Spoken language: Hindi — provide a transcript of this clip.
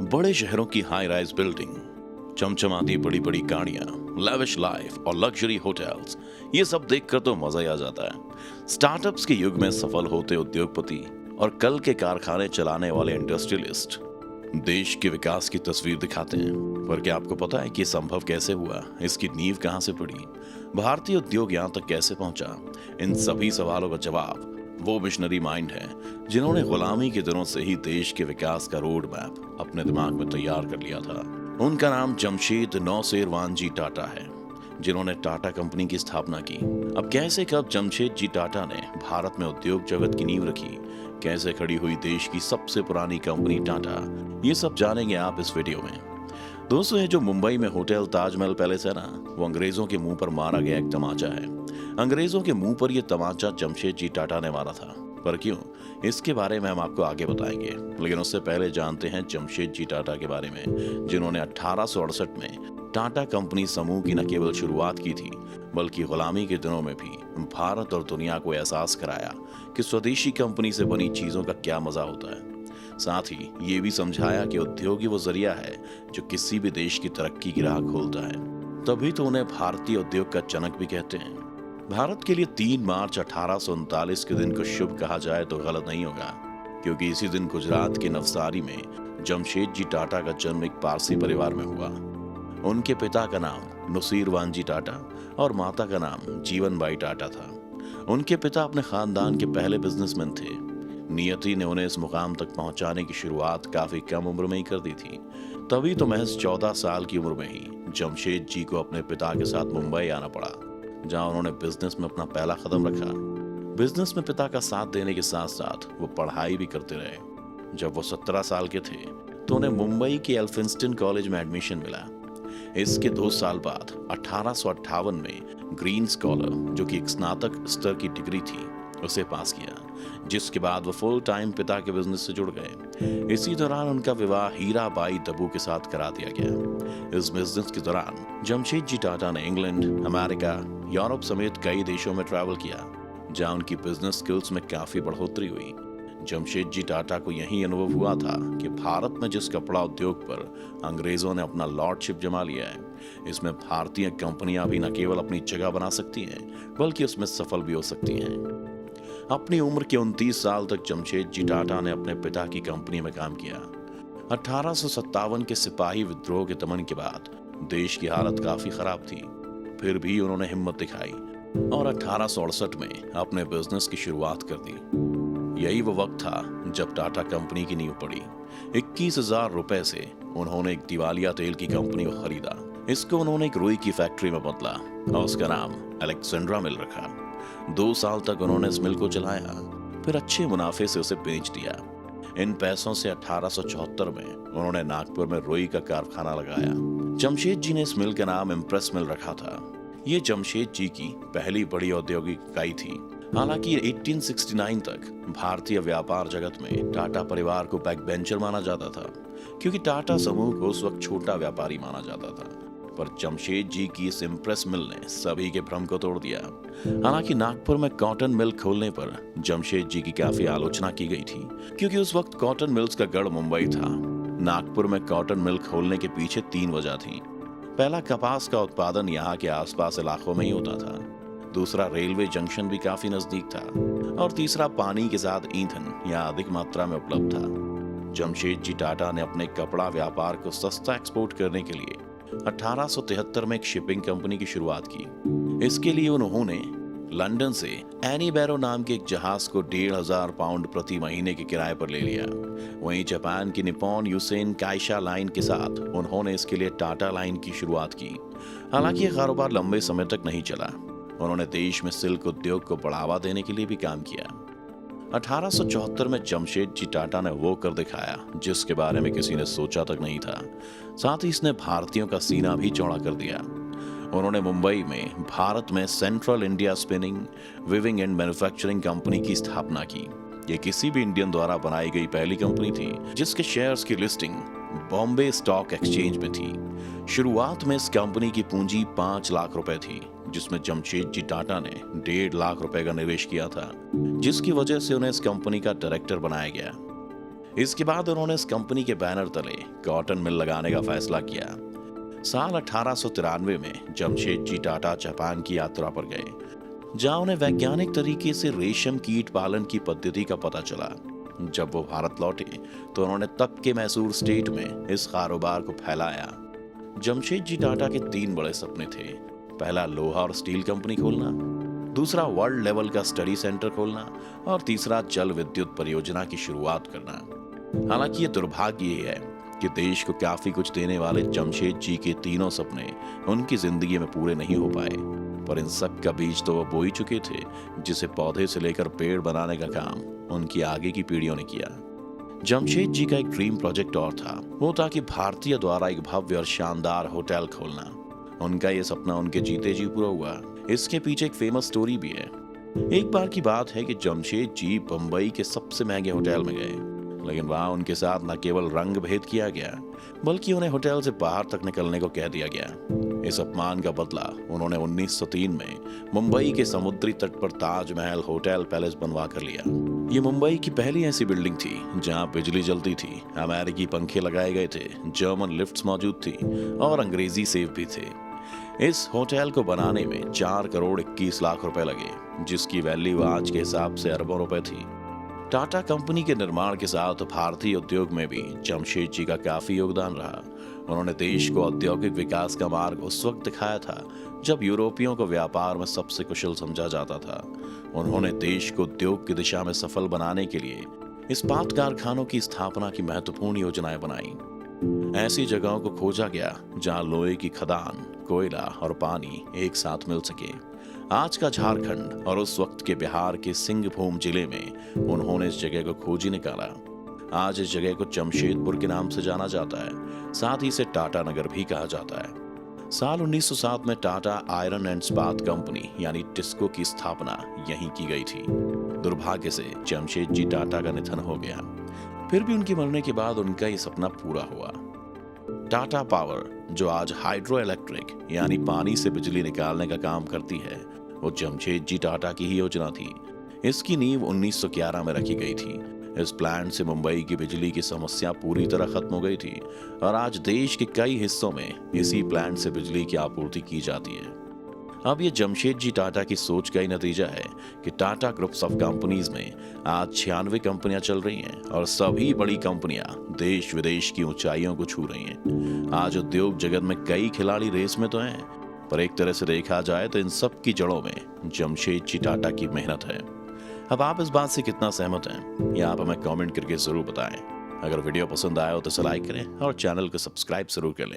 बड़े शहरों की हाई राइज बिल्डिंग, चमचमाती बड़ी बड़ी गाड़ियां, लैविश लाइफ और लग्जरी होटल्स, ये सब देखकर तो मजा ही आ जाता है। स्टार्टअप्स के युग में सफल होते उद्योगपति और कल के कारखाने चलाने वाले इंडस्ट्रियलिस्ट देश के विकास की तस्वीर दिखाते हैं। पर क्या आपको पता है कि संभव कैसे हुआ, इसकी नींव कहां से पड़ी, भारतीय उद्योग यहां तक कैसे पहुंचा? इन सभी सवालों का जवाब वो मिशनरी माइंड है जिन्होंने गुलामी के दिनों से ही देश के विकास का रोड मैप अपने दिमाग में तैयार कर लिया था। उनका नाम जमशेद नौसेरवानजी टाटा है, जिन्होंने टाटा कंपनी की स्थापना की। अब कैसे कब जमशेद जी टाटा ने भारत में उद्योग जगत की नींव रखी, कैसे खड़ी हुई देश की सबसे पुरानी कंपनी टाटा, ये सब जानेंगे आप इस वीडियो में। दोस्तों, ये जो मुंबई में होटल ताजमहल पैलेस है ना, वो अंग्रेजों के मुंह पर मारा गया एक तमाचा है। अंग्रेजों के मुंह पर यह तमाचा जमशेद जी टाटा ने मारा था। पर क्यों, इसके बारे में हम आपको आगे बताएंगे। लेकिन उससे पहले जानते हैं जमशेद जी टाटा के बारे में, जिन्होंने 1868 में टाटा कंपनी समूह की न केवल शुरुआत की थी, बल्कि गुलामी के दिनों में भी भारत और दुनिया को एहसास कराया कि स्वदेशी कंपनी से बनी चीजों का क्या मजा होता है। साथ ही ये भी समझाया कि उद्योग ही वो जरिया है जो किसी भी देश की तरक्की की राह खोलता है। तभी तो उन्हें भारतीय उद्योग का जनक भी कहते हैं। भारत के लिए 3 मार्च 1839 के दिन को शुभ कहा जाए तो गलत नहीं होगा, क्योंकि इसी दिन गुजरात के नवसारी में जमशेद जी टाटा का जन्म एक पारसी परिवार में हुआ। उनके पिता का नाम नौसेरवानजी टाटा और माता का नाम जीवनबाई टाटा था। उनके पिता अपने खानदान के पहले बिजनेसमैन थे। नियति ने उन्हें इस मुकाम तक पहुंचाने की शुरुआत काफी कम उम्र में ही कर दी थी। तभी तो महज 14 साल की उम्र में ही जमशेद जी को अपने पिता के साथ मुंबई आना पड़ा, जहां उन्होंने बिजनेस में अपना पहला कदम रखा। बिजनेस में पिता का साथ देने के साथ साथ वो पढ़ाई भी करते रहे। जब वो 17 साल के थे तो उन्हें मुंबई के एल्फिंस्टन कॉलेज में एडमिशन मिला। इसके 2 साल बाद 1858 में ग्रीन स्कॉलर, जो कि एक स्नातक स्तर की डिग्री थी, उसे पास किया, जिसके बाद वो फुल टाइम पिता के बिजनेस से जुड़ गए। इसी दौरान उनका विवाह हीराबाई दबू के साथ करा दिया गया। इस बिजनेस के दौरान जमशेद जी टाटा ने इंग्लैंड, अमेरिका, यूरोप समेत कई देशों में ट्रैवल किया, जहां उनकी बिजनेस स्किल्स में काफी बढ़ोतरी हुई। जमशेद जी टाटा को यही अनुभव हुआ था कि भारत में जिस कपड़ा उद्योग पर अंग्रेजों ने अपना लॉर्डशिप जमा लिया है, इसमें भारतीय कंपनियां भी न केवल अपनी जगह बना सकती हैं, बल्कि उसमें सफल भी हो सकती हैं। अपनी उम्र के 29 साल तक जमशेद जी टाटा ने अपने पिता की कंपनी में काम किया। 1857 के सिपाही विद्रोह के दमन के बाद देश की हालत काफी खराब थी। फिर भी उन्होंने हिम्मत दिखाई और 1868 में अपने बिजनेस की शुरुआत कर दी। यही वो वक्त था जब टाटा कंपनी की नींव पड़ी। 21,000 रुपए से उन्होंने एक दिवालिया तेल की कंपनी को खरीदा। इसको उन्होंने एक रुई की फैक्ट्री में बदला और उसका नाम अलेक्जेंड्रा मिल रखा। 2 साल तक उन्होंने इस मिल को चलाया, फिर अच्छे मुनाफे से उसे बेच दिया। इन पैसों से 1874 में उन्होंने नागपुर में रुई का कारखाना लगाया। जमशेद जी ने इस मिल का नाम इम्प्रेस मिल रखा था। ये जमशेद जी की पहली बड़ी औद्योगिक इकाई थी। हालांकि 1869 तक भारतीय व्यापार जगत में टाटा परिवार को बैक बेंचर माना जाता था, क्योंकि टाटा समूह को उस वक्त छोटा व्यापारी माना जाता था। पर जमशेद जी की इस इम्प्रेस मिल ने सभी के भ्रम को तोड़ दिया। हालांकि नागपुर में कॉटन मिल खोलने पर जमशेद जी की काफी आलोचना की गई थी, क्योंकि उस वक्त कॉटन मिल्स का गढ़ मुंबई था। नागपुर में कॉटन मिल खोलने के पीछे 3 वजह थी। पहला, कपास का उत्पादन यहाँ के आसपास इलाकों में ही होता था। दूसरा, रेलवे जंक्शन भी काफी नजदीक था। और तीसरा, पानी के साथ ईंधन यहाँ अधिक मात्रा में उपलब्ध था। जमशेद जी टाटा ने अपने कपड़ा व्यापार को सस्ता एक्सपोर्ट करने के लिए 1873 में एक शिपिंग कंपनी की शुरुआत की। इसके लिए उन्होंने लंदन से एनी बैरो नाम के एक जहाज को 1,500 पाउंड प्रति महीने के किराए पर ले लिया। वहीं जापान की निप्पॉन यूसेन काइशा लाइन के साथ उन्होंने इसके लिए टाटा लाइन की शुरुआत की। हालांकि यह कारोबार लंबे समय तक नहीं चला। उन्होंने देश में सिल्क उद्योग को बढ़ावा देने के लिए भी काम किया। 1874 में जमशेद जी टाटा ने वो कर दिखाया जिसके बारे में किसी ने सोचा तक नहीं था। साथ ही इसने भारतीयों का सीना भी चौड़ा कर दिया। उन्होंने मुंबई में भारत में central India spinning, weaving and manufacturing company की स्थापना की। ये किसी भी इंडियन द्वारा बनाई गई पहली कंपनी थी जिसके शेयर्स की लिस्टिंग बॉम्बे स्टॉक एक्सचेंज में थी। शुरुआत में इस कंपनी की पूंजी 5 लाख रुपए थी, जिसमें जमशेद जी टाटा ने 1.5 लाख रुपए का निवेश किया था, जिसकी वजह से उन्हें इस कंपनी का डायरेक्टर बनाया गया। इसके बाद उन्होंने इस कंपनी के बैनर तले कॉटन मिल लगाने का फैसला किया। साल 1893 में जमशेदजी टाटा जापान की यात्रा पर गए, जहां उन्हें वैज्ञानिक तरीके से रेशम कीट पालन की पद्धति का पता चला। जब वो भारत लौटे तो उन्होंने तब के मैसूर स्टेट में इस कारोबार को फैलाया। जमशेदजी टाटा के 3 बड़े सपने थे। पहला, लोहा और स्टील कंपनी खोलना, दूसरा, वर्ल्ड लेवल का स्टडी सेंटर खोलना, और तीसरा, जल विद्युत परियोजना की शुरुआत करना। हालांकि ये दुर्भाग्य ये है कि देश को काफी कुछ देने वाले जमशेदजी के तीनों सपने उनकी जिंदगी में पूरे नहीं हो पाए, पर इन सब का बीज तो वो बो ही चुके थे, जिसे पौधे से लेकर पेड़ बनाने का काम उनकी आगे की पीढ़ियों ने किया। जमशेदजी का एक ड्रीम प्रोजेक्ट और था, वो था कि भारतीय द्वारा एक भव्य और शानदार होटल खोलना। उनका ये सपना उनके जीते जी पूरा हुआ। इसके पीछे एक फेमस स्टोरी भी है। एक बार की बात है कि जमशेदजी बंबई के सबसे महंगे होटल में गए, लेकिन वहां उनके साथ न केवल रंग भेद किया गया, बल्कि उन्हें होटल से बाहर तक निकलने को कह दिया गया। इस अपमान का बदला उन्होंने 1903 में मुंबई के समुद्री तट पर ताजमहल होटल पैलेस बनवा कर लिया। ये मुंबई की पहली ऐसी बिल्डिंग थी जहां बिजली जलती थी, अमेरिकी पंखे लगाए गए थे, जर्मन लिफ्ट्स मौजूद थी और अंग्रेजी सेफ भी थे। इस होटल को बनाने में 4 करोड़ 21 लाख रुपए लगे, जिसकी वैल्यू आज के हिसाब से अरबों रुपए थी। टाटा कंपनी के निर्माण के साथ भारतीय उद्योग में भी जमशेदजी का काफी योगदान रहा। उन्होंने देश को औद्योगिक विकास का मार्ग उस वक्त दिखाया था जब यूरोपियों को व्यापार में सबसे कुशल समझा जाता था। उन्होंने देश को उद्योग की दिशा में सफल बनाने के लिए इस्पात कारखानों की स्थापना की महत्वपूर्ण योजनाएं बनाई। ऐसी जगहों को खोजा गया जहां लोहे की खदान, कोयला और पानी एक साथ मिल सके। आज का झारखंड और उस वक्त के बिहार के सिंहभूम जिले में उन्होंने इस जगह को खोजी निकाला। आज इस जगह को जमशेदपुर के नाम से जाना जाता है, साथ ही इसे टाटा नगर भी कहा जाता है। साल 1907 में टाटा आयरन एंड इस्पात कंपनी यानी टिस्को की स्थापना यहीं की गई थी। दुर्भाग्य से जमशेदजी टाटा का निधन हो गया। फिर भी उनके मरने के बाद उनका ये सपना पूरा हुआ। टाटा पावर, जो आज हाइड्रो इलेक्ट्रिक यानी पानी से बिजली निकालने का काम करती है, वो जमशेदजी टाटा की ही योजना थी। इसकी नींव 1911 में रखी गई थी। इस प्लांट से मुंबई की बिजली की समस्या पूरी तरह खत्म हो गई थी और आज देश के कई हिस्सों में इसी प्लांट से बिजली की आपूर्ति की जाती है। अब ये जमशेदजी टाटा की सोच का ही नतीजा है कि टाटा ग्रुप्स ऑफ कंपनीज में आज 96 कंपनियां चल रही हैं और सभी बड़ी कंपनियां देश विदेश की ऊंचाइयों को छू रही हैं। आज उद्योग जगत में कई खिलाड़ी रेस में तो हैं, पर एक तरह से देखा जाए तो इन सब की जड़ों में जमशेदजी टाटा की मेहनत है। अब आप इस बात से कितना सहमत हैं, ये आप हमें कमेंट करके जरूर बताएं। अगर वीडियो पसंद आया हो तो इसे लाइक करें और चैनल को सब्सक्राइब जरूर कर लें।